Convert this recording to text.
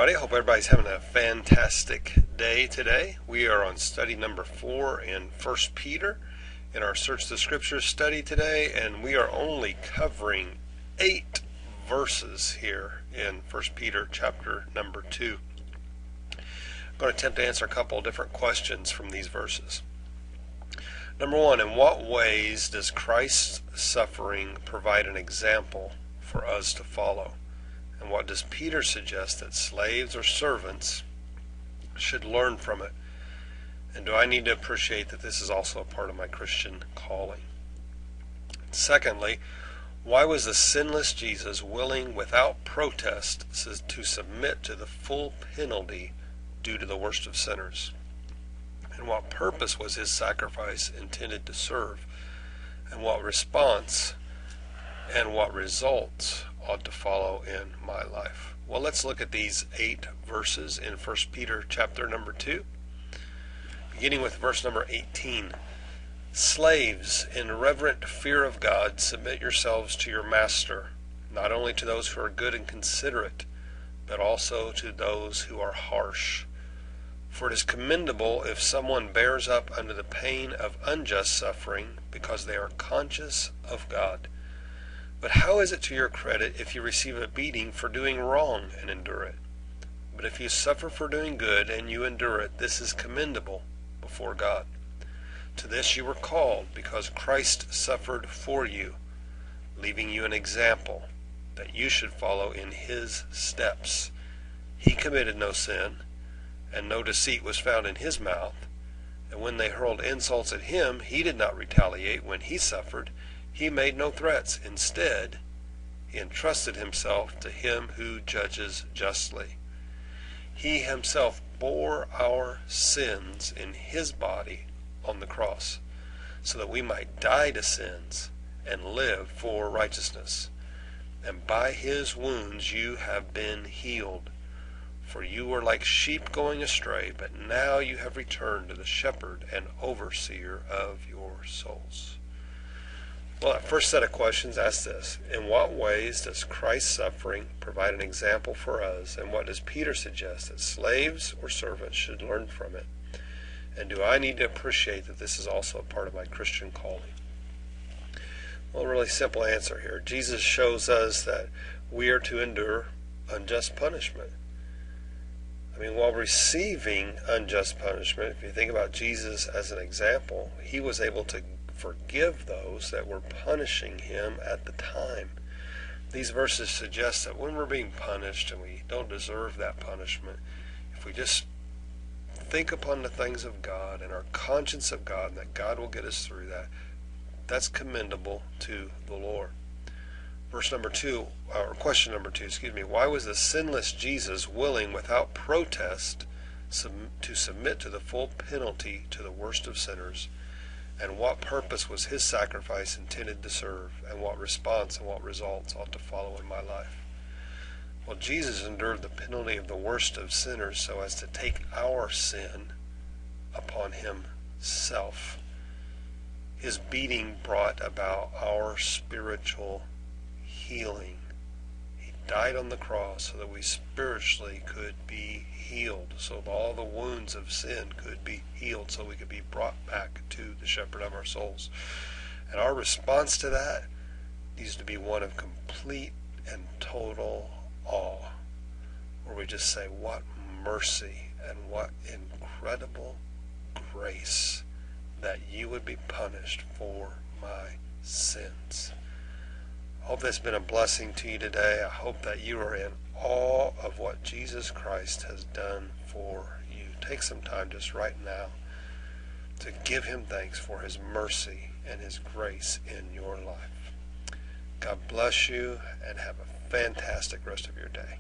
everybody. I hope everybody's having a fantastic day today. We are on study number 4 in 1 Peter in our Search the Scriptures study today, and we are only covering 8 verses here in 1 Peter chapter number 2. I'm going to attempt to answer a couple of different questions from these verses. Number 1, in what ways does Christ's suffering provide an example for us to follow? And what does Peter suggest that slaves or servants should learn from it? And do I need to appreciate that this is also a part of my Christian calling? Secondly, why was the sinless Jesus willing without protest to submit to the full penalty due to the worst of sinners? And what purpose was his sacrifice intended to serve? And what response and what results ought to follow in my life? Well, let's look at these 8 verses in 1 Peter chapter number 2, beginning with verse number 18. Slaves, in reverent fear of God, submit yourselves to your master, not only to those who are good and considerate, but also to those who are harsh. For it is commendable if someone bears up under the pain of unjust suffering, because they are conscious of God. But how is it to your credit if you receive a beating for doing wrong and endure it? But if you suffer for doing good and you endure it, this is commendable before God. To this you were called, because Christ suffered for you, leaving you an example, that you should follow in his steps. He committed no sin, and no deceit was found in his mouth. And when they hurled insults at him, he did not retaliate. When he suffered, he made no threats. Instead, he entrusted himself to him who judges justly. He himself bore our sins in his body on the cross, so that we might die to sins and live for righteousness. And by his wounds you have been healed. For you were like sheep going astray, but now you have returned to the shepherd and overseer of your souls. Well, that first set of questions asks this: in what ways does Christ's suffering provide an example for us? And what does Peter suggest that slaves or servants should learn from it? And do I need to appreciate that this is also a part of my Christian calling? Well, a really simple answer here. Jesus shows us that we are to endure unjust punishment. I mean, while receiving unjust punishment, if you think about Jesus as an example, he was able to forgive those that were punishing him at the time. These verses suggest that when we're being punished and we don't deserve that punishment, if we just think upon the things of God and our conscience of God, and that God will get us through that, that's commendable to the Lord. Question number 2, why was the sinless Jesus willing without protest to submit to the full penalty to the worst of sinners? And what purpose was his sacrifice intended to serve? And what response and what results ought to follow in my life? Well, Jesus endured the penalty of the worst of sinners so as to take our sin upon himself. His beating brought about our spiritual healing. He died on the cross so that we spiritually could be healed, so that all the wounds of sin could be healed, so we could be brought back to the shepherd of our souls. And our response to that needs to be one of complete and total awe, where we just say, what mercy and what incredible grace that you would be punished for my sins. I hope that's been a blessing to you today. I hope that you are in awe of what Jesus Christ has done for you. Take some time just right now to give him thanks for his mercy and his grace in your life. God bless you and have a fantastic rest of your day.